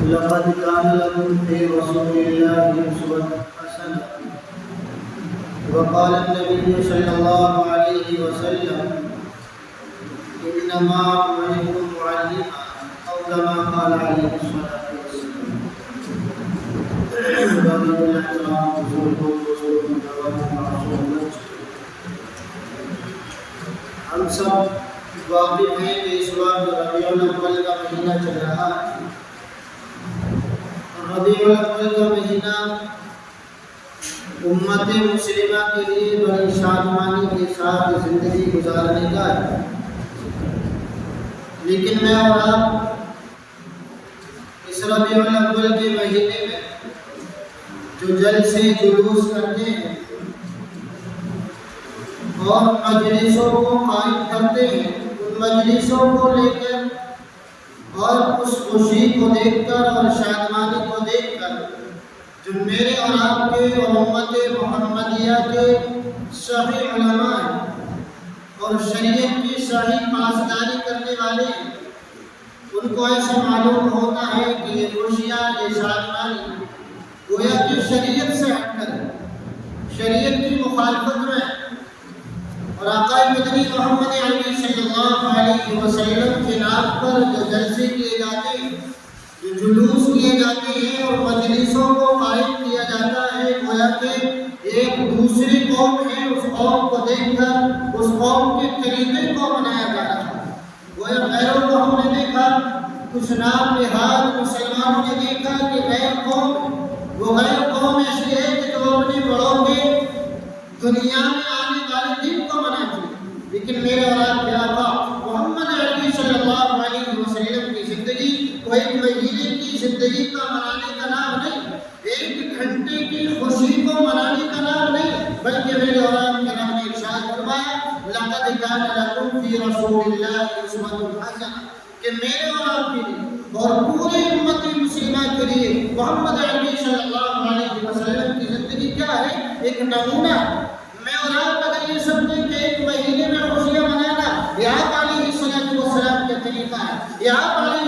لقد كان لكم في رسول الله أسوة حسنة. وقال النبي صلى الله عليه وسلم: إنما بعثت معلما، أو كما قال عليه الصلاة والسلام. ہم سب واقف ہیں کہ اس وقت ربیع الاول کا مہینہ چل رہا ہے. ربیع الاول کا مہینہ امت مسلمہ کے لیے بڑی شادمانی کے ساتھ زندگی گزارنے کا ہے. لیکن میں اور آپ اس ربیع الاول کے مہینے میں جو جلسے جلوس کرتے ہیں اور مجلسوں کو قائم کرتے ہیں، ان مجلسوں کو لے کر اور اس خوشی کو دیکھ کر اور شادمانی کو دیکھ کر جو میرے اور آپ کے اور امت محمدیہ کے صحیح علماء ہیں اور شریعت کی صحیح پاسداری کرنے والے ہیں، ان کو ایسا معلوم ہوتا ہے کہ یہ خوشیاں، یہ شادمانی گویا کہ شریعت سے ہٹ کر شریعت کی مخالفت میں اور آقا مدنی محمد عربی صلی اللہ علیہ وسلم کے نام پر جو جلسے کیے جاتے ہیں، جو جلوس کیے جاتے ہیں اور مجلسوں کو قائم کیا جاتا ہے، گویا کہ ایک دوسری قوم ہے، اس قوم کو دیکھ کر اس قوم کے طریقے کو منایا جا رہا ہے. گویا غیروں کو ہم نے دیکھا، کچھ نام نہاد مسلمانوں نے دیکھا کہ غیر قوم، وہ غیر قوم ایسی ہے کہ جو اپنے بڑوں کے دنیا میں آنے والے دن کو مناتی ہے. لیکن میرے اور آپ کے آقا محمد عربی صلی اللہ علیہ وسلم کی زندگی وہ ایک مہینے کی زندگی کا منانے کا نام نہیں، ایک گھنٹے کی خوشی کو منانے کا نام نہیں، بلکہ میرے اور آپ کے نام نے ارشاد فرمایا: لقد كان لكم في رسول الله أسوة حسنة، کہ میرے اور آپ کے لیے اور پورے امت مسلمہ کے لیے محمد عربی صلی اللہ علیہ وسلم کی زندگی کیا ہے؟ ایک نمونہ. میں اور آپ اگر یہ سمجھیں کہ ایک مہینے میں خوشیاں منانا یہ آپ علیہ السلام کا طریقہ ہے، یہ آپ علیہ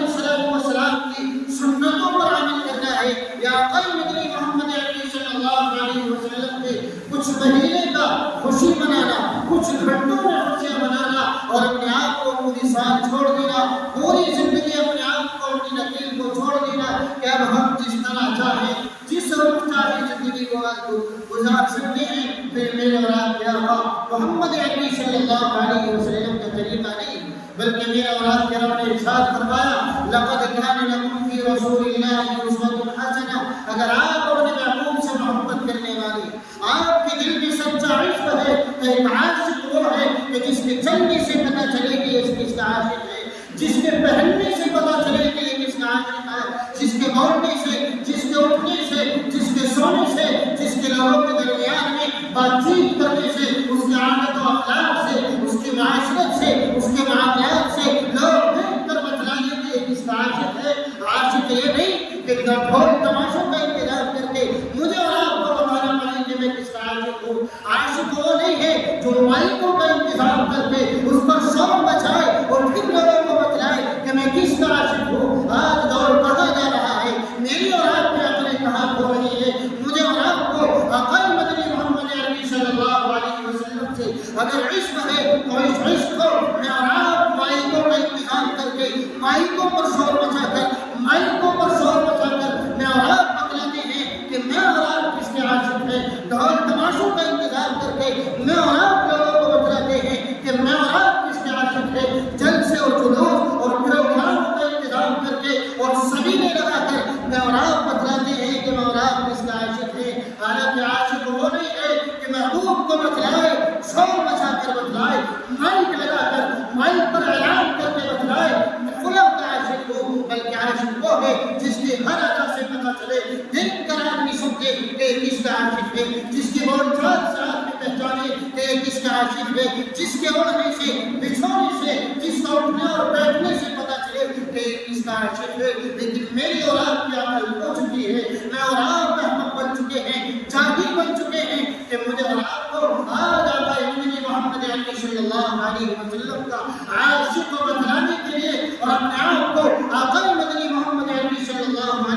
السلام کی سنتوں پر عمل کرنا ہے، یا آقا مدنی محمد عربی صلی اللہ علیہ وسلم کے کچھ مہینے کا خوشی منانا، کچھ گھنٹوں میں خوشیاں منانا اور اپنے آپ کو پوری سال چھوڑ دینا، پوری زندگی اپنے آپ کو اپنی نقیل کو چھوڑ دینا کہ اب ہم جس طرح چاہیں جس وقت چاہیں زندگی کو گزار سکتے ہیں. پھر میرے اور آپ کے آقا محمد عربی صلی اللہ علیہ وسلم کا طریقہ نہیں، بلکہ میرے اور آپ کے رب نے ارشاد فرمایا: لقد كان لكم في رسول الله أسوة حسنة. اگر آپ اپنے محبوب سے محبت کرنے والے، آپ کے دل میں سچا عشق ہے تو ایک عاشق وہ ہے کہ جس کے چلنے سے پتہ چلے کہ یہ کس کا عاشق ہے، جس کے پہننے سے پتہ چلے کہ یہ کس کا عاشق ہے، جس کے بولنے سے، جس کے اٹھنے سے، جس کے سونے سے، جس کے لوگوں کے درمیان میں بات چیت کرنے سے، اس کے عادت و اخلاق سے، اس کی معاشرت سے، اس کے معاملات سے لوگ دیکھ کر بتلائیں کہ یہ کس کا عاشق ہے. عاشق یہ نہیں کہ ڈھول تماشوں کا انتظام کر کے مجھے اور آپ کو بتانا پڑے کہ میں کس کا عاشق ہوں. عاشق وہ نہیں ہے جو مائکوں کا انتظام کر کے اس پر شور مچائے اور پھر لوگوں کو بتلائے کہ میں کس کا عاشق ہوں. آج دور کہا جا رہا ہے، میری اور آپ کی عقلیں کہاں ہو رہی ہے. مجھے اور آپ کو آقا مدنی محمد عربی صلی اللہ علیہ وسلم سے اگر عشق ہے تو اس عشق کو میں اور آپ مائکوں کا انتظام کر کے، مائکوں پر شور مچا کر، مائکوں پر شور مچا کر میں اور آپ بتلاتے ہیں کہ میں اور آپ کس کے عاشق ہیں. ڈھول تماشوں کا انتظام کر کے میں اور آپ لوگوں کو بتلاتے ہیں کہ میں اور آپ کس کے عاشق ہیں. جلسے اور جلوس اور پروگراموں کا انتظام کر کے اور سبیلے لگا کر میں اور آپ بتلاتے ہیں کہ میں اور آپ کس کا عاشق ہیں. حالانکہ عاشق وہ نہیں ہے کہ محبوب کو بتلائے، شور مچا کر بتلائے، مائک لگا کر مائک پر اعلان کر کے بتلائے میں فلاں کا عاشق ہوں، بلکہ عاشق وہ ہے جس کے ہر ادا سے پتہ چلے، دیکھ کر آدمی سمجھے کہ کس کا عاشق ہے، جس کے بول چال سے آدمی پہچانے کہ کس کا عاشق ہے، جس کے اڑنے سے، بچھونے سے، جس کا اٹھنے اور بیٹھنے سے پتہ چلے کہ کس کا عاشق ہے. لیکن میری اور آپ کی عقل ہو چکی ہے، میں اور آپ احمق بن چکے ہیں، جاہل بن چکے ہیں کہ مجھے اور آپ کو آج آقا مدنی محمد عربی صلی اللہ علیہ وسلم کا عاشق بتلانے کے لیے اور اپنے آپ کو آقا مدنی محمد عربی صلی اللہ علیہ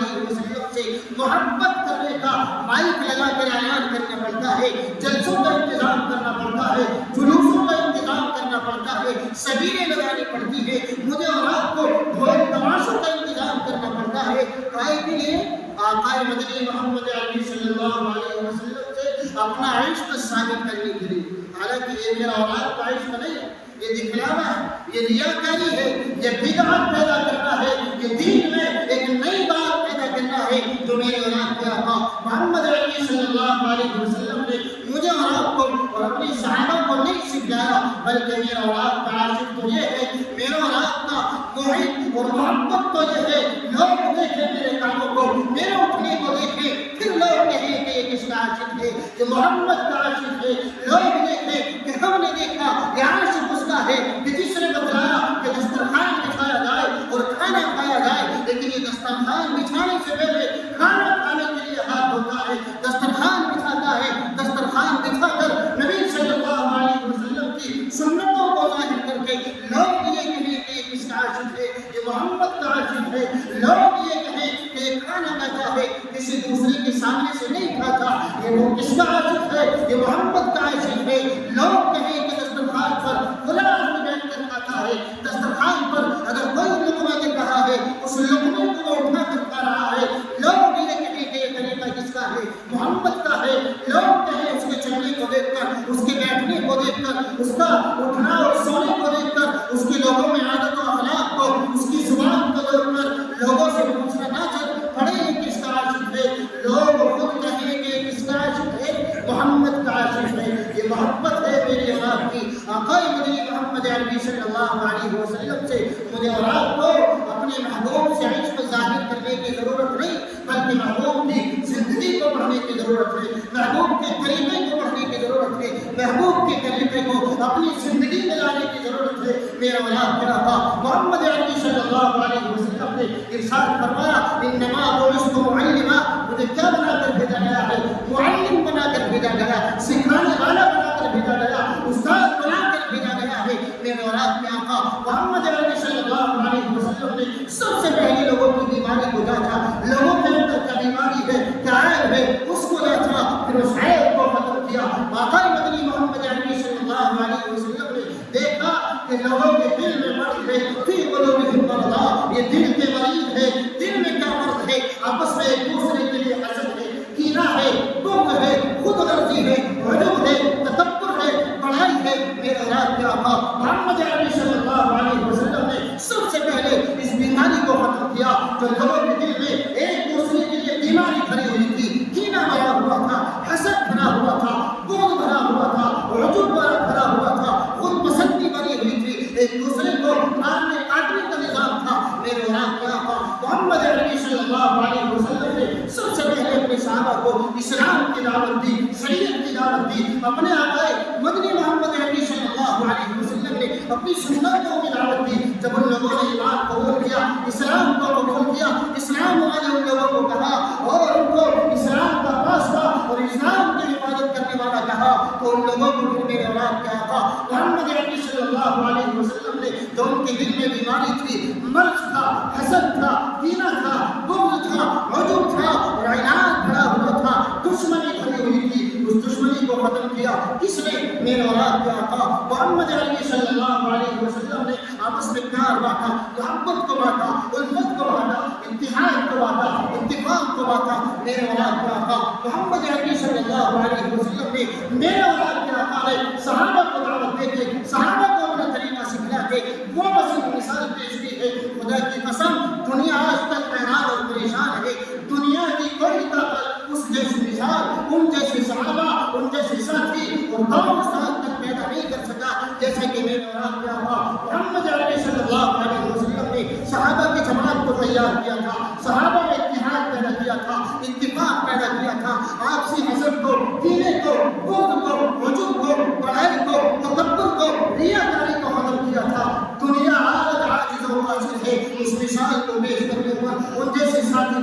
مدنی محمد عربی صلی اللہ علیہ وسلم سے اپنا عشق ثابت کرنے کے لیے. حالانکہ یہ میرا اولاد کا عشق نہیں ہے، یہ دکھلاوا ہے، یہ ریاکاری ہے، یہ بدعت پیدا کرنا ہے، یہ دین میں ایک نئی بات پیدا کرنا ہے جو میرے اولاد کے آقا محمد عربی صلی اللہ علیہ وسلم نے مجھے اور آپ کو اور اپنی صحابہ کو نہیں سکھلایا. بلکہ میرا اولاد کا عاشق تو یہ ہے، میرا اولاد کا محب اور محبت تو یہ ہے، لوگ دیکھیں میرے کاموں کو، میرے اٹھنے کو دیکھیں، پھر لوگ کہیں کہ یہ کس کا عاشق ہے، یہ محمد کا عاشق ہے. لوگ دیکھیں کہ ہم نے دیکھا یہ عاشق اس کا ہے کہ جس نے بتلایا کہ دسترخوان بچھایا جائے اور کھانا کھایا جائے، لیکن یہ دسترخوان بچھانے سے پہلے کھانا کھانے کے لیے ہاتھ دھوتا ہے، دسترخوان بچھاتا ہے، دسترخوان بچھا کر نبی صلی اللہ علیہ وسلم کی سنتوں کو ظاہر کر کے لوگ یہ کہیں کہ یہ کس کا عاشق ہے، یہ محمد کا عاشق ہے. لوگ یہ کہیں کہ یہ کھانا کھاتا ہے، کسی دوسرے کے سامنے سے نہیں کھاتا، یہ وہ کس کا عاشق ہے، یہ محمد کا عاشق ہے. لوگ کہیں کہ دسترخوان پر کھلا آدمی بیٹھ کر کھاتا ہے، دسترخوان پر اگر کوئی لقمہ دے رہا ہے اس لقمے کو اٹھا کر کھا رہا ہے. لوگ یہ کہیں کہ یہ طریقہ کس کا ہے، محمد کا ہے. لوگ کہیں اس کے چلنے کو دیکھ کر، اس کے بیٹھنے کو دیکھ کر، اس کا اٹھنا اور سونے کو دیکھ کر، اس کے لوگوں میں عادت و اخلاق کو، اس کی زبان کو دیکھ کر لوگوں سے پوچھنا نہ چل پڑے یہ کس کا عاشق ہے. لوگ خود کہیں کہ یہ کس کا عاشق ہے، محمد کا عاشق ہے. یہ محبت ہے میری آپ کی. آقا مدنی محمد عربی صلی اللہ علیہ وسلم سے مجھے اور آپ کو اپنے محبوب سے عشق ظاہر کرنے کی ضرورت نہیں، بلکہ محبوب کی زندگی کو پڑھنے کی ضرورت ہے، محبوب کے طریقے کو پڑھنے کی ضرورت ہے، محبوب کے طریقے کو اپنی زندگی میں لانے کی ضرورت ہے. میرا اولاد میرا آقا محمد عربی صلی اللہ علیہ وسلم نے ارشاد فرمایا، انما بعثت معلما، مجھے کیا بنا کر بھیجا گیا ہے، معلم بنا کر بھیجا گیا، سکھانے والا بنا کر بھیجا گیا، استاد بنا کر بھیجا گیا ہے. میرے اولاد کے آقا محمد عربی صلی اللہ علیہ وسلم نے سب سے پہلے لوگوں کی بیماری کو جانچا، لوگوں کے اندر کیا بیماری ہے، کیا عیب ہے، اس کو جانچا، پھر اس عیب کو ختم کیا. آقا مدنی محمد عربی صلی اللہ علیہ وسلم نے دیکھا کہ لوگوں کے دل میں مرض ہے، فی قلوبہم مرض، یہ دل کے مریض ہے. دل میں کیا مرض ہے؟ آپس میں ایک دوسرے کے لیے حسد ہے، کینہ ہے، بغض ہے، خود غرضی ہے، عجب ہے، تکبر ہے، بڑائی ہے. میرے اولاد کے آقا محمد عربی صلی اللہ علیہ وسلم نے سب سے پہلے اس بیماری کو ختم کیا جو لوگوں کے دل میں ایک دوسرے کے لیے بیماری بھری ہوئی تھی، کینہ بھرا ہوا تھا، حسد بھرا ہوا تھا، بغض بھرا ہوا تھا، عجب بھرا ہوا تھا، خود پسندی بھری ہوئی تھی، ایک دوسرے کو مارنے کاٹنے کا نظام تھا. میرے اولاد کے آقا محمد عربی صلی اللہ علیہ وسلم نے سب سے پہلے اپنے صحابہ کو اسلام کی دعوت دی، شریعت کی دعوت دی. اپنے آقا مدنی محمد عربی صلی اللہ علیہ وسلم نے اپنی سنتوں کی دعوت دی. جب ان لوگوں نے ایمان قبول کیا، اسلام کو قبول کیا، اسلام والے ان لوگوں کو کہا اور ان کو اسلام کا واسطہ اور اسلام کی حفاظت کرنے والا کہا، تو ان لوگوں کو پھر میرے اولاد کے آقا محمد عربی صلی اللہ علیہ وسلم نے جو ان کے دل میں بیماری تھی، مرض تھا، حسد تھا، کینہ تھا، بغض تھا، عجب تھا اور عناد بھرا ہوا تھا، دشمنی بھری ہوئی تھی، اس دشمنی کو ختم کیا. کس نے؟ میرے اولاد کے آقا محمد عربی صلی اللہ علیہ وسلم نے آپس میں پیار بانٹا، محبت کو بانٹا، الفت کو بانٹا، اتحاد کو بانٹا، اتفاق کو بانٹا. میرے اولاد کے آقا محمد عربی صلی اللہ علیہ وسلم نے میرے اولاد کے آقا نے صحابہ کو دعوت دے کے، صحابہ کو اپنا طریقہ سکھلا کے وہ بس مثال پیش کی ہے. خدا کی قسم دنیا آج تک حیران اور پریشان ہے. دنیا کی کوئی طاقت اس جیسی مثال، ان جیسے صحابہ، ان جیسے ساتھی اور قوم ساتھ تک پیدا نہیں کر سکا جیسا کہ میرے اولاد کے آقا محمد عربی صلی اللہ علیہ وسلم نے صحابہ کی جماعت کو تیار کیا تھا، صحابہ میں اتحاد پیدا کیا تھا، اتفاق پیدا کیا تھا، آپسی حسد کو، کینے کو، بغض کو، عجب کو، بڑائی کو، تکبر کو، ریاکاری کو ختم کیا تھا. دنیا آج عاجز و عاجز ہے اس مثال کو پیش کرنے پر، ان جیسے ساتھی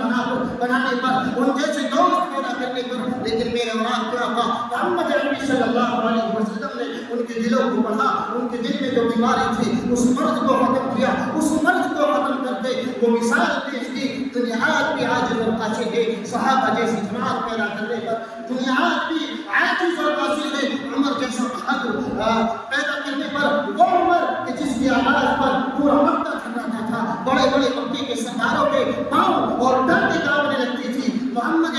بنانے پر، ان جیسے دوست پیدا کرنے پر. لیکن میرے اولاد کے آقا محمد عربی صلی اللہ علیہ وسلم نے ان کے دلوں کو پڑھا، ان کے دل میں جو بیماری تھی اس مرض کو ختم کیا. اس مرض کو ختم کر کے وہ مثال پیش کی. دنیا آج بھی عاجز اور قاصر ہے صحابہ جیسی جماعت پیدا کرنے پر. دنیا آج بھی عاجز اور قاصر ہے عمر جیسا بہادر پیدا کرنے پر. وہ عمر کہ جس کی آواز پر پورا مکہ تھراتا تھا، بڑے بڑے مکے کے سرداروں کے پاؤں اور ڈنڈے کانپنے لگتی تھی. محمد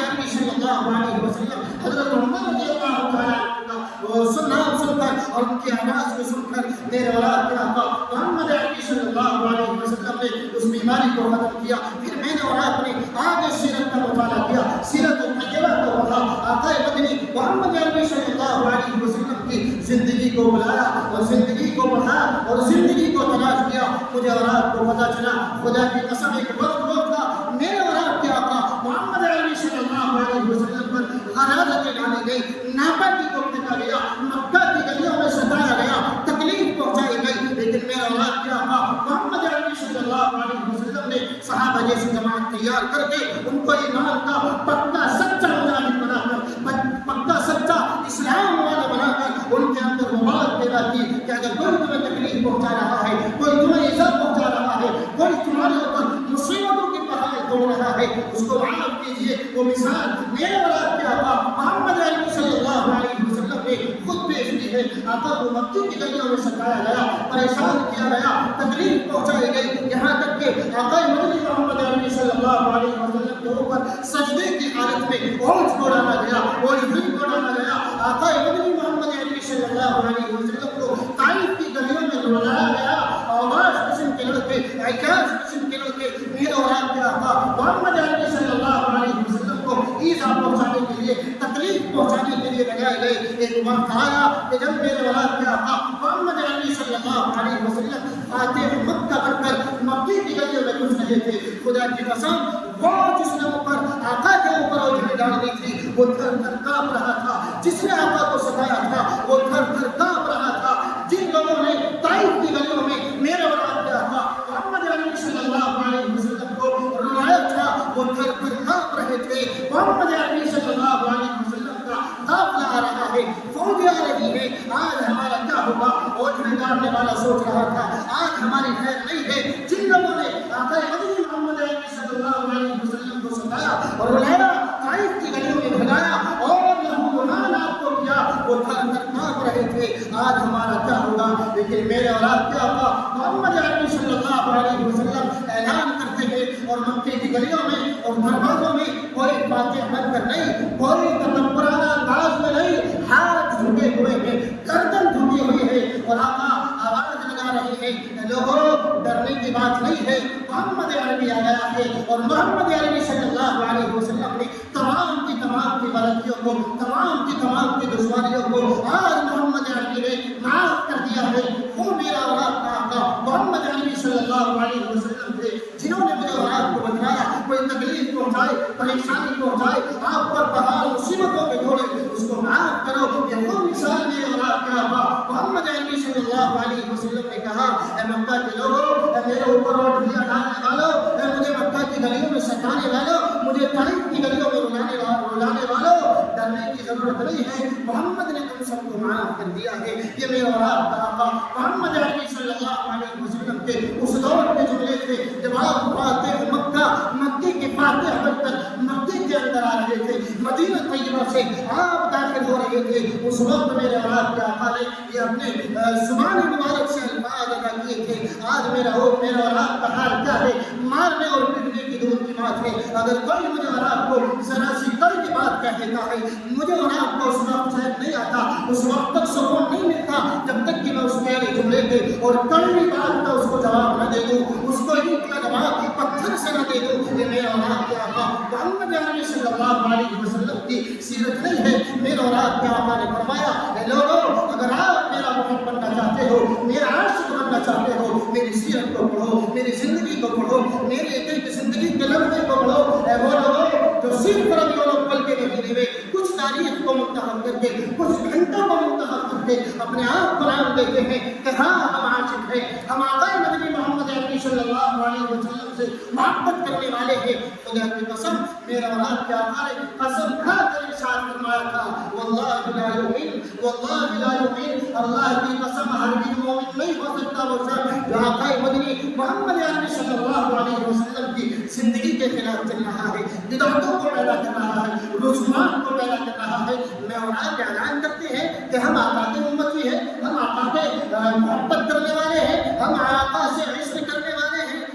اللہ علیہ وسلم نے اس بیماری کو ختم کیا. پھر میں نے اور آپ نے آگے سیرت کا مطالعہ کیا, سیرت طیبہ کو پڑھا, آقا مدنی محمد عربی صلی اللہ علیہ وسلم کی زندگی کو بلایا اور زندگی کو پڑھا اور زندگی کو تلاش کیا. مجھے اور آپ کو پتہ چلا خدا کی قسم ایک وقت وہ تھا میرے اور آپ کے آقا محمد عربی صلی اللہ علیہ وسلم پر غرازتیں ڈالی گئی, ناپاکی کو پھینکا گیا, مکہ کی گلیوں میں ستایا گیا, تکلیف پہنچائی گئی. لیکن میرا اور آپ کے آقا محمد عربی صلی اللہ علیہ وسلم نے صحابہ جیسی جماعت تیار کر کے ان کو ایمان کا پکا سچا مجاہد بنا کر, پکا سچا اسلام والا بنا کر ان کے اندر مواد پیدا کی کہ اگر کوئی تمہیں تکلیف پہنچا رہا ہے, کوئی تمہیں ایزا پہنچا رہا ہے, کوئی تمہارے اوپر مصیبتوں کی پہاڑ توڑ رہا ہے, اس کو معاف کیجیے. وہ مثال میرے اور آپ کے آقا محمد عربی صلی اللہ علیہ وسلم نے خود پیش کی ہے. آقا کو مکے کی گلیوں میں ستایا گیا, پریشان کیا گیا, تکلیف پہنچائی گئی, یہاں تک کہ آقا مدنی محمد عربی صلی اللہ علیہ وسلم کے اوپر سجدے کی حالت میں اونچ کو ڈالا گیا, اوجھل کو ڈالا گیا. آقا مدنی محمد عربی صلی اللہ علیہ وسلم کو طائف کی گلیوں میں رلایا گیا. آواز قسم کے لڑکے, اعجاز قسم کے لڑکے میرے اور آپ کے آقا محمد عربی صلی اللہ علیہ وسلم کو ایذا پہنچانے کے لیے, تکلیف پہنچانے کے لیے لگائے گئے. ایک وقت آیا کہ جب میرے اور آپ کے آقا محمد عربی صلی اللہ علیہ وسلم فاتح مکہ بن کر مکے کی گلیوں میں گھس رہے تھے. خدا کی قسم وہ جس نے اوپر آقا کے اوپر اوجھل ڈالی تھی وہ تھر تھر کانپ رہا تھا. جس نے آقا کو ستایا تھا وہ تھر تھر کانپ رہا تھا. جن لوگوں نے طائف کی گلیوں میں میرے اور آپ کے آقا محمد عربی صلی اللہ علیہ وسلم کو رلایا تھا وہ تھر تھر کانپ رہے تھے. محمد عربی صلی اللہ علیہ وسلم کا قافلہ آ رہا ہے, فوج آ رہی ہے, آج ہمارا کیا ہوگا. اوجھل ڈالنے والا سوچ رہا تھا آج ہماری خیر نہیں ہے. جن لوگوں نے آقا مدنی محمد عربی صلی اللہ علیہ وسلم کو ستایا اور رلایا, طائف کی گلیوں میں بھگایا اور لہو آپ کو کیا, وہ تھر تھر کانپ رہے تھے آج ہمارا کیا ہوگا. لیکن میرے اور آپ کے آقا محمد عربی صلی اللہ علیہ وسلم اعلان کرتے ہیں اور مکے کی گلیوں میں اور دروازوں میں کوئی فاتح بن کر نہیں, کوئی تکبرانہ انداز میں نہیں, ہاتھ جھکے ہوئے ہیں, گردن جھکی ہوئی ہے اور آقا آواز لگا رہے ہیں لوگوں ڈرنے کی بات نہیں ہے. محمد عربی آ گیا ہے اور محمد عربی صلی اللہ علیہ وسلم نے تمام کی غلطیوں کو, تمام کی دشواریوں کو آج محمد عربی نے معاف کر دیا ہے. وہ میرا اور آپ کا آقا محمد عربی صلی اللہ علیہ وسلم تھے جنہوں نے مجھے اور آپ کو بتایا کوئی تکلیف پہنچائے, پریشانی پہنچائے, آپ پر پہاڑ مصیبتوں کے گھوڑے, اس کو معاف کرو. یہ وہ مثال میرے اور آپ کے آقا محمد عربی صلی اللہ علیہ وسلم نے کہا اے مکہ کے لوگوں, اے میرے اوپر اوٹھیاں ڈالنے والوں, اے مجھے مکہ کی گلیوں میں ستانے والوں, مجھے طائف کی گلیوں میں رلانے والوں, ڈرنے کی ضرورت نہیں ہے. محمد نے تم سب کو معاف کر دیا ہے. یہ میرے اور آپ کا آقا محمد عربی صلی اللہ علیہ وسلم کے اس دور کے جملے تھے جب آپ فاتح مکہ, مکے کے فاتح بن کر مکے کے اندر آ رہے تھے, مدینہ طیبہ سے آپ داخل ہو رہے تھے. اس وقت میرے اور آپ کے آقا نے یہ اپنے زبان مبارک سے الفاظ ادا کیے تھے. آج میرا اور آپ کا حال کیا ہے, مارنے اور پیٹنے کی دور کی بات ہے. اگر کوئی مجھے اور آپ کو ذرا سی کل کی بات کہہ دیتا ہے, مجھے اور آپ کو اس وقت چین نہیں آتا, اس وقت تک سکون نہیں ملتا جب تک کہ میں اس پیارے جملے کے اور کڑوی بات کا اس کو جواب نہ دے دوں, اس کو اینٹ کا جواب پتھر سے نہ دے دوں. یہ میرا اور آپ کے آقا محمد عربی صلی اللہ علیہ وسلم کی سیرت نہیں ہے. میرے اور آپ کے آقا نے فرمایا اے لوگوں, اگر آپ میرا محب بننا چاہتے ہو, میرا عاشق بننا چاہتے ہو, میری سیرت کو پڑھو, میری زندگی کو پڑھو, میری ایک زندگی کے لمحے کو پڑھو. اے وہ لوگوں جو صرف ربیع الاول کے مہینے میں کچھ تاریخ کو منتخب کر کے, کچھ گھنٹوں کو منتخب کر کے اپنے آپ کو نام دیتے ہیں کہ ہاں ہم عاشق ہیں, ہم آقا مدنی محمد عربی صلی اللہ علیہ وسلم سے محبت کرنے والے ہیں. خدا کی قسم میرا اور آپ کے آقا نے قسم کھا کر ارشاد فرمایا تھا واللہ لا یؤمن, واللہ لا یؤمن, اللہ کی قسم ہرگز مومن نہیں ہو سکتا وہ شخص جو آقا مدنی محمد عربی صلی اللہ علیہ وسلم کی زندگی کے خلاف چل رہا ہے, بدعتوں کو پیدا کر رہا ہے, رسومات کو پیدا کر رہا ہے. میں اور آپ اعلان کرتے ہیں کہ ہم آقا کے امتی ہیں, ہم آقا کے محبت کرنے والے ہیں, ہم آقا سے عشق کرنے والے ہیں.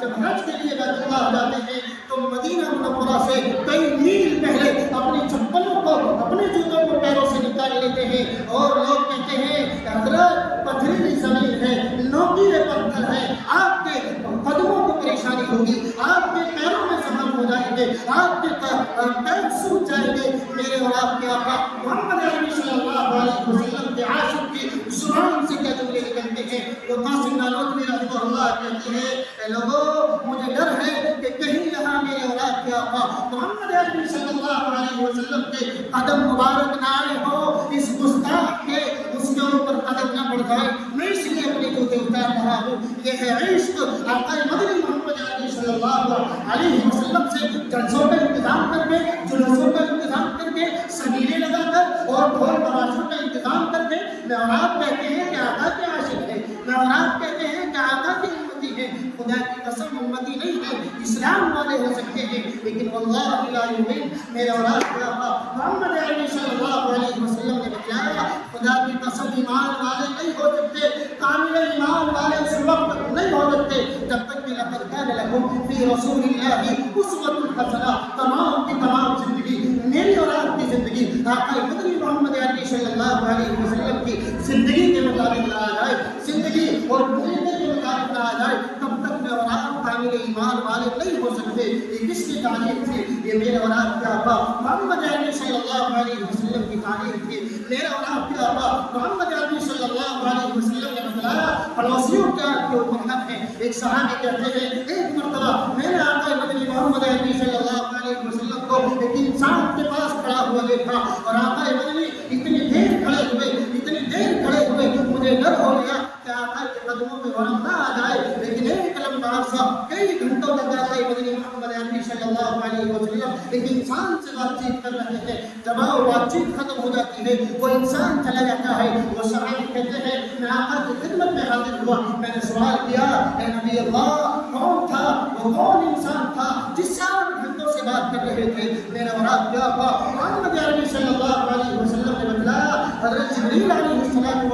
جب حج کے لیے بیت اللہ جاتے ہیں تو مدینہ منورہ سے کئی میل پہلے اپنی چپلوں کو اپنے جوتوں کو پیروں سے نکال لیتے ہیں اور لوگ کہتے ہیں حضرت پتھریلی زمین ہے، نوکیلے پتھر ہے، آپ کے قدموں کو پریشانی ہوگی، آپ کے پیروں میں زخم ہو جائیں گے، آپ کے پیر سوکھ جائیں گے۔ میرے اور آپ کے آقا محمد عربی صلی اللہ علیہ وسلم کے عاشق کی زبان سے کیا جملے نکلتے ہیں؟ وہ قاسم نانوتوی رحمہ اللہ کہتے ہیں اے لوگوں مجھے ڈر ہے کہ کہیں یہاں میرے اور آپ کے آقا محمد عربی صلی اللہ علیہ وسلم کے قدم مبارک نہ آئے ہو، اس گستاخ کے اس کے اوپر قدم نہ پڑ جائے۔ میں اس لیے اپنے جوتے اتار رہا ہوں۔ یہ ہے عشق آقا مدنی محمد عربی صلی اللہ علیہ وسلم سے جلسوں کا انتظام کر کے، جلوسوں کا انتظام کر کے، سبیلے لگا کر اور ڈھول تماشوں کا انتظام کر کے میں اور آپ کہتے ہیں کہ آقا کے عاشق ہے، میں اور آپ کہتے ہیں کہ آقا کے امتی ہے۔ خدا کی قسم امتی نہیں ہے، اسلام والے ہو سکتے ہیں لیکن واللہ لا یؤمن۔ میرے اور آپ کے آقا محمد عربی صلی اللہ علیہ وسلم نے بتایا خدا کی قسم ایمان والے نہیں ہو سکتے، کامل ایمان والے اس وقت نہیں ہو سکتے جب تک کہ لقد کان لکم فی رسول اللہ اسوۃ حسنہ، تمام کی تمام زندگی میری اور آپ کی زندگی آقا مدنی محمد عربی صلی اللہ علیہ وسلم کی زندگی کے مطابق نہ آ جائے، زندگی اور طریقے کے مطابق نہ آ جائے تب تک میں اور آپ کامل ایمان والے نہیں ہو سکتے۔ یہ کس کی تعلیم تھی؟ یہ میرے اور آپ کے آقا محمد عربی صلی اللہ علیہ وسلم کی تعلیم تھی۔ میرے اور آپ کے آقا محمد عربی صلی اللہ علیہ وسلم نے بتلایا پڑوسیوں کے آپ کے اوپر حق ہے۔ ایک صحابی کہتے ہیں ایک مرتبہ میں نے آقا مدنی محمد عربی صلی اللہ علیہ وسلم کو ایک انسان کے پاس کھڑا ہوا دیکھا اور آقا مدنی اتنی دیر کھڑے ہوئے مجھے ڈر ہو گیا کہ آقا کے قدموں میں ورم نہ آ جائے، لیکن ایک لمبا عرصہ کئی گھنٹوں تک آقا مدنی محمد عربی صلی اللہ علیہ وسلم ایک انسان سے بات چیت کر رہے ہیں۔ جب وہ بات چیت ختم ہو جاتی ہے وہ انسان چلا جاتا ہے، وہ صحابی کہتے ہیں میں آقا کی خدمت میں حاضر ہوا، میں نے سوال کیا اے نبی اللہ کون تھا وہ کون انسان تھا جس سے آپ گھنٹوں سے بات کر رہے تھے؟ میرے اور آپ کے آقا محمد عربی صلی اللہ علیہ وسلم نے بتلایا حضرت جبریل علیہ السلام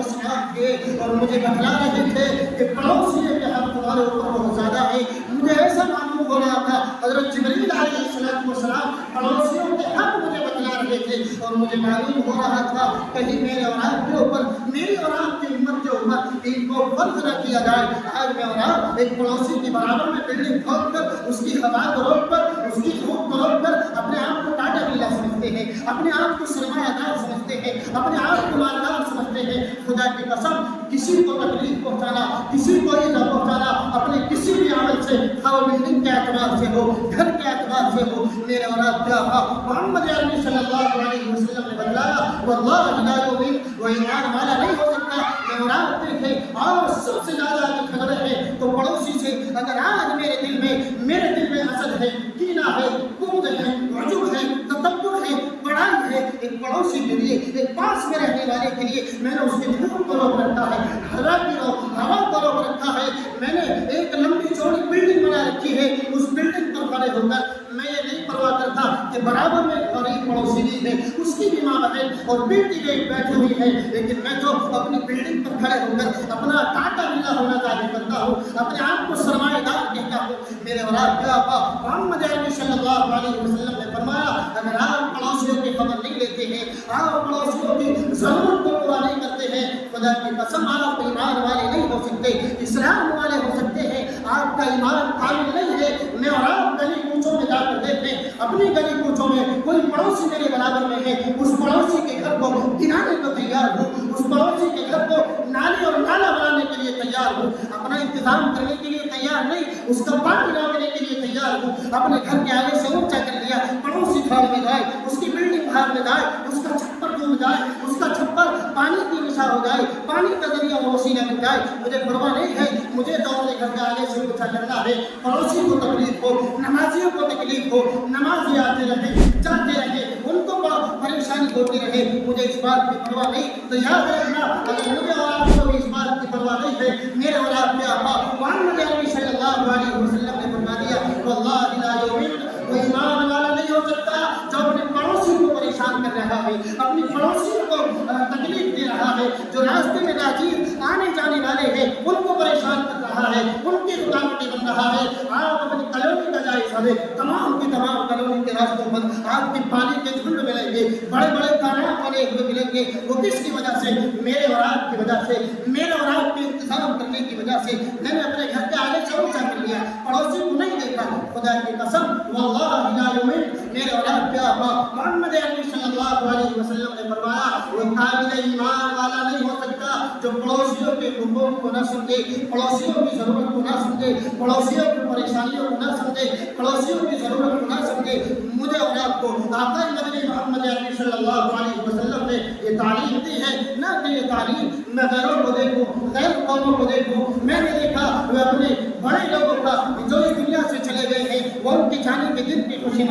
تھے اور مجھے بتلا رہے تھے کہ پڑوسی کے حق تمہارے اوپر بہت زیادہ ہے۔ مجھے ایسا معلوم ہو رہا تھا حضرت جبریل علیہ السلام پڑوسیوں کے حق مجھے بتلا رہے تھے اور مجھے معلوم ہو رہا تھا کہیں میرے اور آپ کے اوپر میری اور آپ کی امت کے اوپر ان کو فرض نہ کیا جائے۔ آج میں اور آپ ایک پڑوسی کے برابر میں بلڈنگ کھود کر اس کی ہوا کو روک کر اس کی دھوپ کو روک کر اپنے آپ کو ٹاٹا بلا سمجھتے ہیں، اپنے آپ کو سرمایہ دار سمجھتے ہیں، اپنے آپ کو مالدار سمجھتے ہیں۔ خدا کی قسم کسی کو تکلیف پہنچانا، کسی کو ایذا پہنچانا اپنے کسی بھی عمل سے، خواہ بلڈنگ کے اعتبار سے ہو، گھر کے اعتبار سے ہو، میرے اور آپ کے آقا محمد عربی صلی اللہ علیہ وسلم نے بتلایا واللہ لا یؤمن، وہ ایمان والا نہیں ہو سکتا۔ میں اور آپ دیکھیں اور سب سے زیادہ اگر خبریں ہیں تو پڑوسی سے اگر آج میرے دل میں حسد ہے، کینہ ہے، بغض ہے، عجب ہے، تکبر ہے، بڑائی ہے، ایک پڑوسی کے لیے ایک پاس میں رہنے والے کے لیے میں نے اس کے دھوپ کو روک رکھا ہے، ہوا کو روک رکھا ہے، میں نے ایک لمبی چوڑی بلڈنگ بنا رکھی ہے، اس بلڈنگ پر کھڑے ہو کر میں یہ نہیں پرواہ کرتا کہ برابر میں غریب پڑوسی بھی ہے، اس کی بھی ماں بہن اور بیٹی بیٹھی ہوئی ہے، لیکن میں تو اپنی بلڈنگ پر کھڑے ہو کر اپنا ٹاٹا بلا ہونا ظاہر کرتا ہوں، اپنے آپ کو سرمایہ دار کہتا ہوں۔ میرے اور آپ کے آقا محمد عربی صلی اللہ علیہ وسلم نے فرمایا اگر آپ پڑوسیوں کی خبر نہیں لیتے ہیں، آپ پڑوسیوں کی ضرورت کو پورا نہیں کرتے ہیں، خدا کی قسم آپ ایمان والے نہیں ہو سکتے، اسلام والے ہو سکتے ہیں، آپ کا ایمان کامل نہیں ہے۔ میں اور آپ گلی کوچوں میں جا کر دیکھیں، اپنی گلی کوچوں میں کوئی پڑوسی میرے برابر میں ہے، اس پڑوسی کے گھر کو گرانے کو تیار ہوں، اس پڑوسی کے گھر کو نالی اور نالا بنانے کے لیے تیار ہوں، اپنا انتظام کرنے کے لیے تیار نہیں، اس کا پانی لانے کے لیے تیار ہوں۔ اپنے گھر کے آگے سے اونچا کر لیا، پڑوسی کھاڑ میں جائے، اس کی بلڈنگ بھاڑ میں جائے، اس کا چھپر ڈوب جائے، اس کا چھپر پانی کی نشا ہو جائے، پانی کا ذریعہ وہ وسیلہ بن جائے، مجھے پرواہ نہیں ہے، مجھے تو اپنے گھر کے آگے سے اونچا کرنا ہے۔ پڑوسی کو تکلیف ہو، نمازیوں کو تکلیف ہو، نمازی آتے رہے جاتے رہے، ان کو پریشانی ہوتی رہے، مجھے اس بات کی پرواہ نہیں۔ تو یاد رکھنا اگر مجھے اور آپ کو بھی اس بات کی پرواہ نہیں ہے، میرے اور آپ کے آقا محمد عربی صلی اللہ علیہ وسلم نے فرما دیا واللہ لا یؤمن، وہ ایمان والا نہیں ہو سکتا جو اپنے پڑوسی کو پریشان کر رہا ہے، اپنی پڑوسی کو تکلیف دے رہا ہے، جو راستے میں راہگیر آنے جانے والے ہیں ان کو پریشان کر رہا رہا ہے، ان کی رکاوٹیں بن رہا ہے۔ آپ اپنی کالونی کا جائزہ لیں، تمام کی تمام کالونی کے راستوں پر آپ کی پانی کے جھنڈ ملیں گے، بڑے بڑے تالاب بنے ہوئے ملیں گے۔ وہ کس کی وجہ سے؟ میرے اور آپ کی وجہ سے، میرے اور آپ کے انتظام کرنے کی وجہ سے۔ میں نے اپنے گھر کے آگے سے اونچا کر لیا، پڑوسی کو نہیں دیکھا۔ خدا کی قسم واللہ لا یؤمن، میرے اور آپ کے آقا محمد عربی صلی اللہ علیہ وسلم نے فرمایا وہ کامل ایمان والا نہیں ہو سکتا جو پڑوسیوں کے حقوق کو نہ سمجھے، پڑوسیوں کی ضرورت کو نہ سمجھے، پڑوسیوں کی پریشانیوں کو نہ سمجھے، پڑوسیوں کی ضرورت کو نہ سمجھے۔ مجھے اور آپ کو آقا مدنی محمد عربی صلی اللہ علیہ وسلم نے یہ تعلیم دی ہے، نہ کہ یہ تعلیم میں غیروں کو دیکھوں، غیر قوموں کو دیکھوں۔ میں نے دیکھا وہ اپنے بڑے لوگوں کا جو اس دنیا سے چلے گئے ہیں وہ ان کی جانے کے دن کی خوشی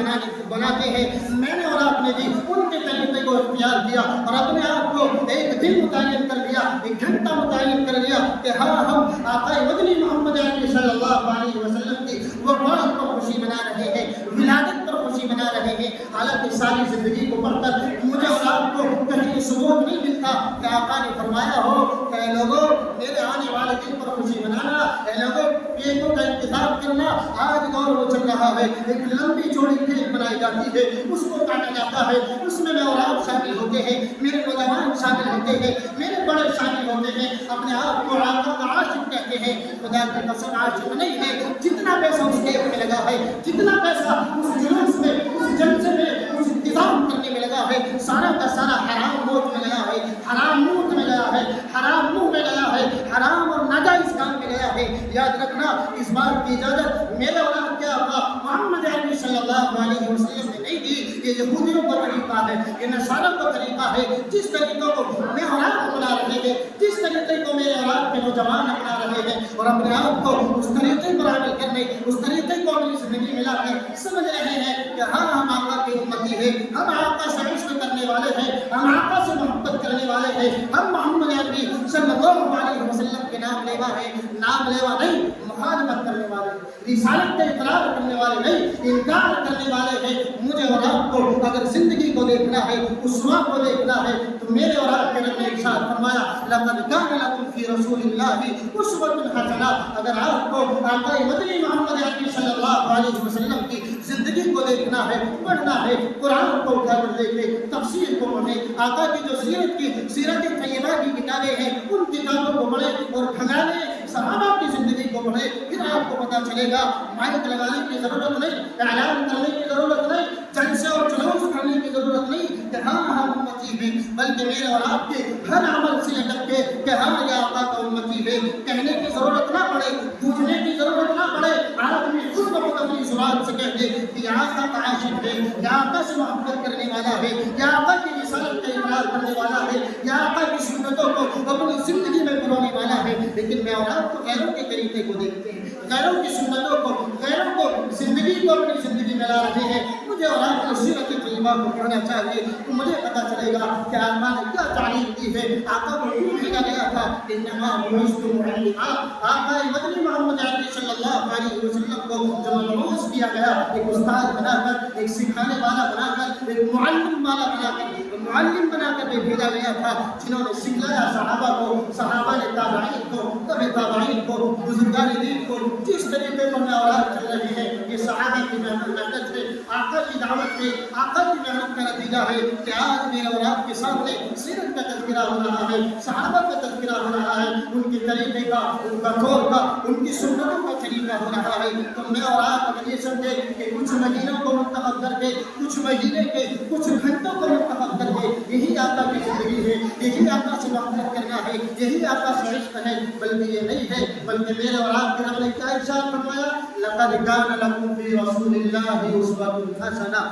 بناتے ہیں۔ میں نے اور آپ نے بھی ان کے طریقے کو اختیار کیا اور اپنے آپ کو ایک دن متعین کر لیا، ایک گھنٹہ متعین کر لیا کہ ہاں ہم آقا مدنی محمد عربی صلی اللہ علیہ وسلم کی وفات پر خوشی منا رہے ہیں، ولادت پر خوشی منا رہے ہیں۔ حالانکہ ساری زندگی کو پڑھ کر مجھے اور آپ کو کہیں ثبوت نہیں ملتا کہ آقا نے فرمایا ہو کہ اے لوگوں میرے آنے والے دن پر خوشی منانا، اے لوگوں کیکوں کا انتظار کرنا۔ آج دور وہ چل رہا ہے، ایک لمبی چوڑی کیک بنائی جاتی ہے، اس کو کاٹا جاتا ہے، اس میں اور آپ شامل ہوتے ہیں، میرے نوجوان شامل ہوتے ہیں، میرے بڑے شامل ہوتے ہیں، اپنے آپ کو آقا کا عاشق کہتے ہیں۔ خدا کی قسم عاشق نہیں ہے، جتنا پیسہ اس کیک میں لگا ہے، جتنا پیسہ اس جلوس میں، اس جلسے میں، اس انتظام کرنے میں لگا ہے، سارا کا سارا حرام موت میں لگا ہے، حرام موت میں لگا ہے، حرام منہ میں لگا ہے، حرام اور ناجائز کام میں گیا ہے۔ یاد رکھنا اس بات کی اجازت میرے اور آپ کے آقا محمد عربی صلی اللہ علیہ وسلم نے نہیں دی۔ یہ یہودیوں کا طریقہ ہے، یہ نصارہ کا طریقہ ہے۔ جس طریقے کو میں اور آپ اپنا رہے ہیں، جس طریقے کو میرے اور آپ کے نوجوان اپنا رہے ہیں اور اپنے آپ کو اس طریقے پر عمل کرنے، اس طریقے کو اپنی زندگی میں لا کر سمجھ رہے ہیں کہ ہاں ہم آقا کی امتی ہیں، ہم آقا سے عشق کرنے والے ہیں، ہم آقا سے محبت کرنے والے ہیں، ہم محمد عربی صلی اللہ علیہ وسلم کے نام لیوا ہیں، نام لیوا نہیں، مخالفت کرنے والے، رسالت کا اقرار کرنے والے نہیں، انکار کرنے والے ہیں۔ مجھے اور آپ کو اگر زندگی کو دیکھنا ہے، اسوا کو دیکھنا ہے تو میرے اور آپ کے رب نے ارشاد فرمایا لقد کان لکم فی رسول اللہ اسوۃ حسنہ۔ اگر آپ کو آقا مدنی محمد عربی صلی اللہ علیہ وسلم کی زندگی کو دیکھنا ہے، پڑھنا ہے، قرآن کو اٹھا کر دیکھیں، تفسیر کو پڑھیں، آقا کی جو سیرت طیبہ کی کتابیں ہیں ان کتابوں کو پڑھیں اور کھنگالیں، صحابہ کی زندگی کو پڑھیں، پھر آپ کو پتہ چلے گا مائک لگانے کی ضرورت نہیں، اعلان کرنے کی ضرورت نہیں، جلسے اور جلوس کرنے کی ضرورت نہیں کہ ہاں ہم امتی ہیں، بلکہ میرے اور آپ کے ہر عمل سے اٹک کے کہ ہاں یہ آقا کا امتی ہے کہنے کی ضرورت نہ پڑے، پوچھنے کی ضرورت نہ پڑے۔ آدمی خود بخود اپنی زبان سے کہہ دے کہ یہ آقا کا عاشق ہے، یہ آقا سے محبت کرنے والا ہے، یہ آقا کی رسالت کا اقرار کرنے والا ہے، یہ آقا کی سنتوں کو اپنی زندگی میں پرونے والا ہے۔ لیکن میں اور آپ کو غیروں کے طریقے کو دیکھتے ہیں، غیروں کی سنتوں کو، غیروں کو زندگی کو اپنی زندگی میں لا رہے ہیں۔ مجھے اور آپ کو سیرت طیبہ کو پڑھنا چاہیے تو مجھے پتہ چلے گا کہ آقا نے کیا تعلیم دی ہے، آقا کو کیوں بھیجا گیا تھا۔ انما بعثت معلما، آقا مدنی محمد عربی صلی اللہ علیہ وسلم کو جو مبعوث کیا گیا ایک استاد بنا کر، ایک سکھانے والا بنا کر، ایک معلم والا بنا کر، معلم بنا کر بھیجا گیا تھا، جنہوں نے سکھلایا صحابہ کو، صحابہ نے تابعین کو، تبع تابعین کو، بزرگان دین کو۔ جس طریقے پر میں اولاد چل رہی ہے یہ صحابہ کی محنت ہے، آقا کی دعوت ہے، آقا کی محنت کا نتیجہ ہے کہ آج میرے اور آپ کے سامنے سیرت کا تذکرہ ہو رہا ہے، صحابہ کا تذکرہ ہو رہا ہے، ان کے طریقے کا، ان کا دور کا، ان کی سنتوں کا طریقہ ہو رہا ہے۔ تو میں اور آپ اگر یہ سمجھے کہ کچھ مہینوں کو منتخب کر کے، کچھ مہینے کے، کچھ گھنٹوں کو منتخب کر کے یہی آقا کی زندگی ہے، یہی آقا سے محبت کرنا ہے، یہی آقا سے عشق ہے، بلکہ یہ نہیں ہے، بلکہ میرے اور آپ کے رب نے کیا ارشاد فرمایا لقد کان لکم فی رسول اللہ اسوۃ حسنہ۔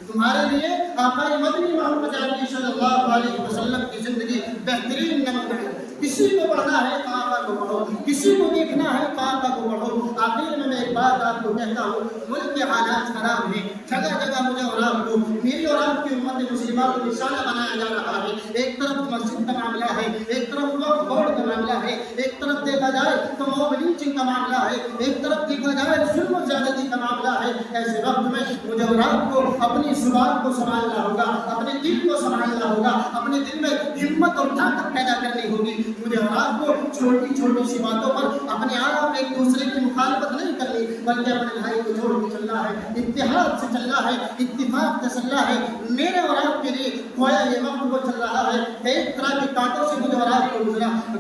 تمہارے لیے آقا مدنی محمد عربی صلی اللہ علیہ وسلم کی زندگی بہترین نمونہ ہے۔ کسی کو پڑھنا ہے تو آقا کو پڑھو، کسی کو دیکھنا ہے تو آقا کو پڑھو۔ آخر میں ایک بات آپ کو کہتا ہوں، ملک کے حالات خراب ہیں، جگہ جگہ مجھے اور آپ کو، میری اور آپ کی امت مسلمہ کو نشانہ بنایا جا رہا ہے۔ ایک طرف مسجد کا معاملہ ہے، ایک طرف وقف بورڈ کا معاملہ ہے، ایک طرف دیکھا دیکھا جائے تو موب لنچنگ کا معاملہ ہے، ایک طرف دیکھا جائے ظلم و زیادتی کا معاملہ ہے، ایسے وقت میں مجھے اور آپ کو اپنی زبان کو سنبھالنا ہوگا، اپنے دل کو سنبھالنا ہوگا، اپنے دل میں ہمت اور طاقت پیدا کرنی ہوگی۔ مجھے اور آپ کو چھوٹی چھوٹی سی باتوں پر اپنے آپ ایک دوسرے کی مخالفت نہیں کرنی، بلکہ اپنے بھائی کو جوڑ کے چلنا ہے، اتحاد سے چلنا ہے، اتفاق سے چلنا ہے۔ میرے اور آپ کے لیے گویا یہ وقت وہ چل رہا ہے، ایک طرح کے کانٹوں سے مجھے اور آپ کو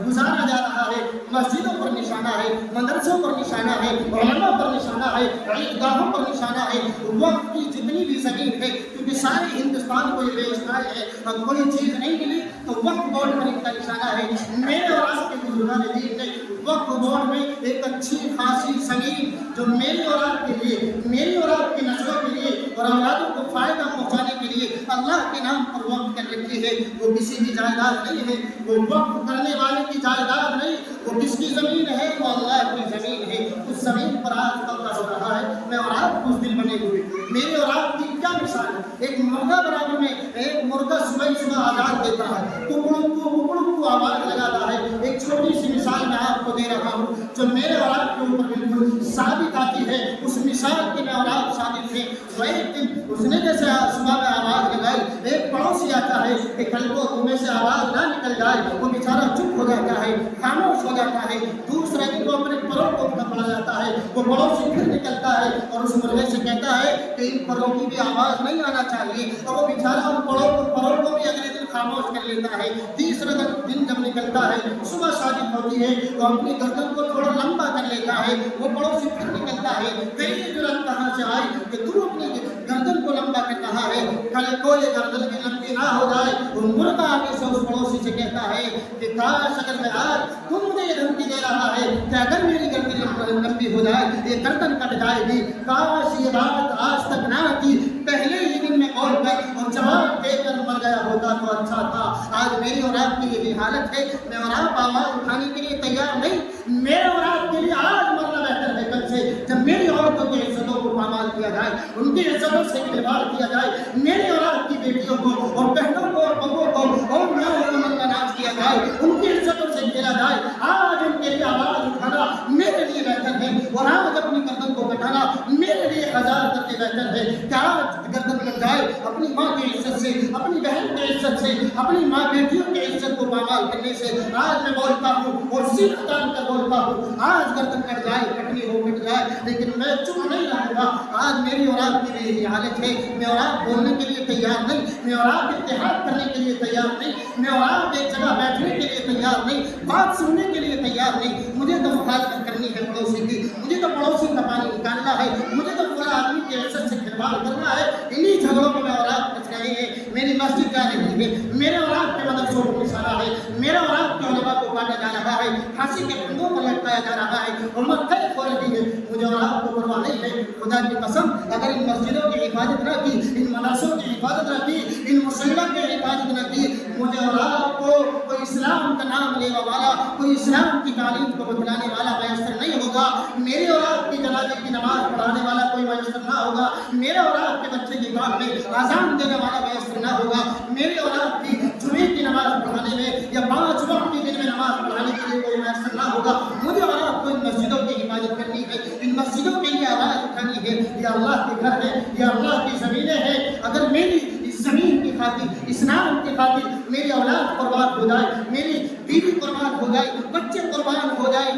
گزارا جا رہا ہے۔ مسجدوں پر نشانہ ہے، مدرسوں پر نشانہ ہے، علماء پر نشانہ ہے، عیدگاہوں پر نشانہ ہے، وقت کی جتنی بھی زمین ہے، کیونکہ سارے ہندوستان کو یہ بیچنا ہے، اب کوئی چیز نہیں ملی تو وقت بورڈ پر ان کا نشانہ ہے۔ میرے اور آپ کے بزرگان دین نے وقت بورڈ میں ایک اچھی خاصی زمین جو میری اور آپ کے لیے، میری اور آپ کی نسلوں کے لیے اور اولادوں کو فائدہ پہنچانے کے لیے اللہ کے نام پر وقف کر رکھی ہے، وہ کسی کی جائیداد نہیں ہے، وہ وقف کرنے والے کی جائیداد نہیں، وہ کس کی زمین ہے؟ وہ اللہ کی زمین ہے۔ اس زمین پر آج قبضہ ہو رہا ہے، میں اور آپ کچھ دل بنے ہوئے، میرے اور آپ کی کیا مثال ہے؟ ایک مردہ برابر میں ایک مردہ صبح آزاد دیتا ہے، ککڑوں کو آواز لگاتا ہے۔ ایک چھوٹی سی مثال میں آپ کو دے رہا ہوں جو میرے اور آپ کے اوپر بالکل ثابت آتی ہے، اس مثال کے میں اور آپ ثابت ہیں۔ تو ایک دن اس نے جیسے صبح میں آواز لگائی، ایک پڑوسی آتا ہے کہ کل کو تمہیں سے آواز نہ نکل جائے، وہ بیچارہ چپ ہو جاتا ہے، خاموش ہو جاتا ہے۔ دوسرے دن وہ اپنے پروں کو پکڑا جاتا ہے، وہ پڑوسی پھر نکلتا ہے اور اس مرغے سے کہتا ہے کہ ان پروں کی بھی آواز نہیں آنا چاہیے، اور وہ بیچارہ ان پروں کو بھی اگلے دن خاموش کر لیتا ہے۔ تیسرا دن جب نکلتا ہے، صبح صادق ہوتی ہے تو اپنی گردن کو تھوڑا لمبا کر لیتا ہے، وہ پڑوسی پھر نکلتا ہے، تیری جرأت کہاں سے آئی کہ تو اپنی گردن کو لمبا کر رہا ہے؟ کل کو یہ گردن بھی لمبی نہ ہو جائے۔ وہ مرغا آگے سے اس پڑوسی سے کہتا ہے کہ کاش اگر میں آج تم مجھے یہ دھمکی دے رہا ہے کہ اگر میری گردن لمبی ہو جائے یہ گردن کٹ جائے گی، کاش یہ بات آج تک نہ کی، پہلے ہی دن میں کال کر اور جواب دے کر مر گیا ہوتا تو اچھا تھا۔ آج میری اور آپ کی یہی حالت ہے، میں اور آپ آواز اٹھانے کے لیے تیار نہیں، میرے اور آپ کے لیے آج مرنا بہتر ہے کل سے، جب میری عورتوں کی عزتوں کو پامال کیا جائے، ان کی عزتوں سے کھلواڑ کیا جائے، میرے اور آپ کی بیٹیوں کو اور بہنوں کو اور بہووں کو اور ماؤں کو ناراض کیا جائے، ان کی عزتوں سے کھیلا جائے۔ آج ان کے لیے آواز اٹھانا میرے لیے بہتر ہے، اور آج اپنی گردن کو کٹانا میرے لیے ہزار کرتے بہتر ہے کہ آج گردن کٹ جائے اپنی ماں کی عزت سے، اپنی بہن کی عزت سے، اپنی ماں بیٹیوں کی عزت کو پامال کرنے سے۔ آج میں بولتا ہوں اور سیخ تان کر بولتا ہوں، آج گردن کٹ جائے، کٹنی ہو کٹ جائے، لیکن میں چپ نہیں رہوں گا۔ آج میری اور آپ کی یہی حالت ہے، میں اور آپ بولنے کے لیے تیار نہیں، میں اور آپ اتحاد کرنے کے لیے تیار نہیں، میں اور آپ ایک جگہ بیٹھنے کے لیے تیار نہیں، بات سننے کے لیے تیار نہیں۔ مجھے تو مخالفت کرنی ہے پڑوسی کی، مجھے تو پڑوسی کا پانی نکالنا ہے، مجھے تو فلاں آدمی کی عزت سے کھلواڑ کرنا ہے۔ انہی جھگڑوں میں اور آپ پھنس رہے ہیں۔ میری مسجد جا رہی ہے، میرے اور آپ کے مدرسوں کو نشانہ ہے، میرے اور آپ کے علماء کو کاٹا جا رہا ہے، پھانسی کے پھندوں پر لٹکایا جا رہا ہے، امت قید ہو رہی ہے۔ مجھے اور آپ کو پرواہ نہیں ہے، خدا کی قسم اگر ان مسجدوں کی حفاظت نہ کی، ان مدرسوں کی حفاظت نہ کی، ان مسلموں کی حفاظت نہ کی، مجھے اور آپ کو کوئی اسلام کا نام لینے والا، کوئی اسلام کی تعلیم کو بتلانے والا میسر نہیں ہوگا، میرے اور آپ کی جنازے کی نماز پڑھانے والا کوئی میسر نہ ہوگا، میرے اور آپ کے بچے کی بات میں اذان دینے والا میسر نہ ہوگا، میرے اور آپ کی جمعے کی نماز پڑھانے میں یا 5 وقت کی دن میں نماز پڑھانے کے لیے کوئی میسر نہ ہوگا۔ مجھے اور آپ کو ان مسجدوں کی حفاظت کرنی ہے، ان مسجدوں کے لیے آواز اٹھانی ہے۔ یہ اللہ کے گھر ہے، یہ اللہ کی زمینیں ہیں، اگر میری اس زمین کی خاطر، اسلام کی خاطر میری اولاد قربان ہو جائے، میری بیوی قربان ہو جائے، بچے قربان ہو جائے،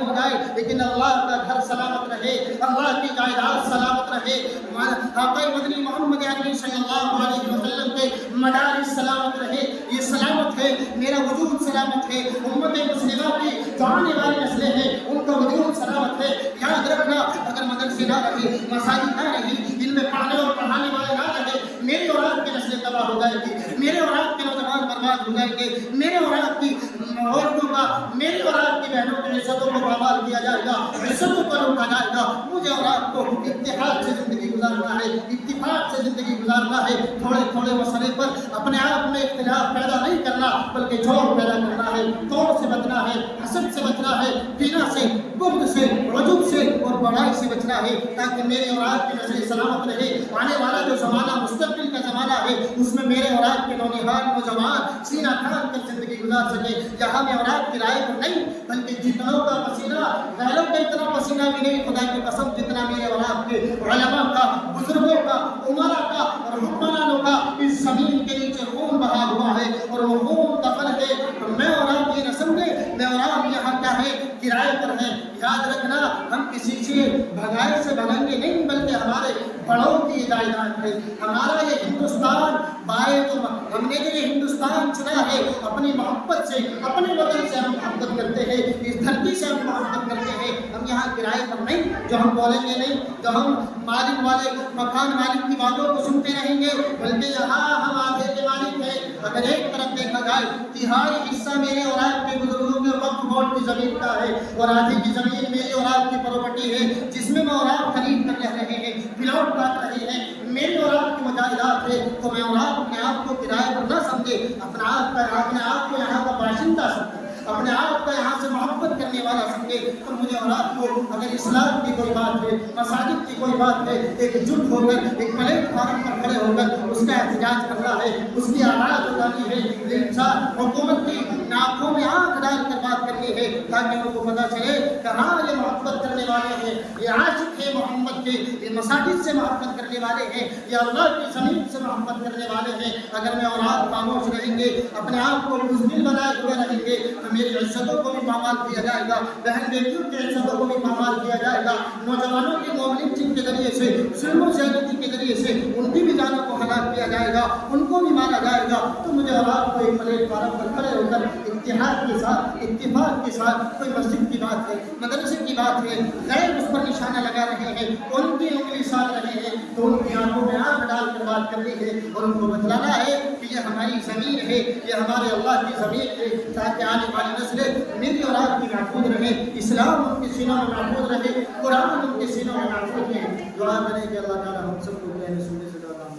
لیکن اللہ کا گھر سلامت رہے، اللہ کی جائیداد سلامت رہے، آقا مدنی محمد عربی صلی اللہ علیہ وسلم کے مدارس سلامت رہے، یہ سلامت ہے، میرا وجود سلامت ہے، امت مسلمہ کی جو آنے والی نسلیں ہیں ان کا وجود سلامت ہے۔ یاد رکھنا اگر مدرسے نہ رہے، مساجد نہ رہی، ان میں پڑھانے اور پڑھانے والے نہ رہے، میری اور آپ کی نسلیں تباہ ہو جائے گی، میرے اور آپ کے نوجوان برباد ہو جائیں گے، میرے اور آپ کی عورتوں کا، میری اور آپ کی بہنوں کی عزتوں کو پامال کیا جائے گا، عزتوں کو لوٹا جائے گا۔ مجھے اور آپ کو اتحاد سے زندگی گزارنا ہے، اتفاق سے زندگی گزارنا ہے، تھوڑے تھوڑے مسئلے پر اپنے آپ میں اختلاف پیدا نہیں کرنا بلکہ جوڑ پیدا کرنا ہے، توڑ سے بچنا ہے، حسد سے بچنا ہے، کینہ سے، بغض سے، عجب سے اور بڑائی سے بچنا ہے، تاکہ میرے اور آپ کی نسل سلامت رہے، آنے والا جو جو زمانہ مستقبل کا زمانہ ہے اس میں میرے اور آپ کے نوجوان سینہ تھام کر زندگی گزار سکے، جہاں میں اور آپ کی رائے پر نہیں بلکہ جتنوں کا پسینہ، غیروں کا اتنا پسینہ بھی نہیں، خدا کی قسم جتنا میرے اور آپ کے علماء کا، بزرگوں کا، عمراء کا اور حکمرانوں کا اس زمین کے نیچے خون بہا ہوا ہے اور وہ خون دفن ہے، تو میں اور آپ یہ نہ سمجھے میں اور آپ یہاں کیا ہے کرائے پر ہے۔ یاد رکھنا ہم کسی سے بھگائے سے بھگیں گے نہیں، بلکہ ہمارے بڑوں کی جائیداد ہے ہمارا یہ ہندوستان۔ بائے تو ہم نے جو یہ ہندوستان چنا ہے اپنی محبت سے، اپنے وطن سے ہم محبت کرتے ہیں، اس دھرتی سے ہم محبت کرتے ہیں، ہم یہاں کرائے پر نہیں جو ہم بولیں گے نہیں، جو ہم مالک والے مکان مالک کی باتوں کو سنتے رہیں گے، بلکہ یہاں ہم آدھے کے مالک ہیں۔ اگر ایک طرف دیکھا جائے تہائی حصہ میرے اور آپ کے بزرگوں کے وقف بورڈ کی زمین کا ہے اور آدھی کی زمین میری اور آپ کی پراپرٹی ہے جس میں اور آپ خرید کر رہ رہے ہیں، پلاٹ کاٹ رہے ہیں، میری اور آپ کی مجاہدات ہے، تو میں اور آپ اپنے آپ کو کرائے پر نہ سمجھے، اپنے آپ کو یہاں کا باشندہ سمجھے، اپنے آپ کا یہاں سے محبت کرنے والا سمجھے۔ تو مجھے اور آپ کو اگر اسلام کی کوئی بات ہے، مساجد کی کوئی بات ہے، ایک جٹ ہو کر ایک پلیٹ فارم پر کھڑے ہو کر اس کا احتجاج کرنا ہے، اس کی آواز اٹھانی ہے، انسان حکومت کی آنکھوں میں آنکھ ڈال کر بات کرنی ہے تاکہ ان کو پتہ چلے کہ ہاں یہ محبت کرنے والے ہیں، یہ عاشق ہے محمد کے، یہ مساجد سے محبت کرنے والے ہیں، یہ اللہ کی زمین سے محبت کرنے والے ہیں۔ اگر میں اور آپ خاموش رہیں گے، اپنے آپ کو بزدل بنائے ہوئے رہیں گے تو میری عزتوں کو بھی پامال کیا جائے گا، بہن بیٹیوں کی عزتوں کو بھی پامال کیا جائے گا، نوجوانوں کی موبلنگ کے ذریعے سے، ظلم و زیادتی کے ذریعے سے ان کی بھی جانوں کو ہلاک کیا جائے گا، ان کو بھی مارا جائے گا۔ تو مجھے اور آپ کو ایک پلیٹ فارم پر کھڑے ہو کر اتحاد کے ساتھ، اتفاق کے ساتھ، کوئی مسجد کی بات ہے، مدرسے کی بات ہے، غیر اس پر نشانہ لگا رہے ہیں، ان کی انگلی ساتھ رہے ہیں، تو ان کی آنکھوں میں آنکھ ڈال کر بات کرنی ہے اور ان کو بتلانا ہے کہ یہ ہماری زمین ہے، یہ ہمارے اللہ کی زمین ہے، تاکہ آنے والی نسلیں میری اور آپ کی محفوظ رہے، اسلام ان کے سینوں میں محفوظ رہے، قرآن ان کے سینوں میں محفوظ رہے۔ دعا کریں کہ اللہ تعالیٰ ہم سب کو سننے سے زیادہ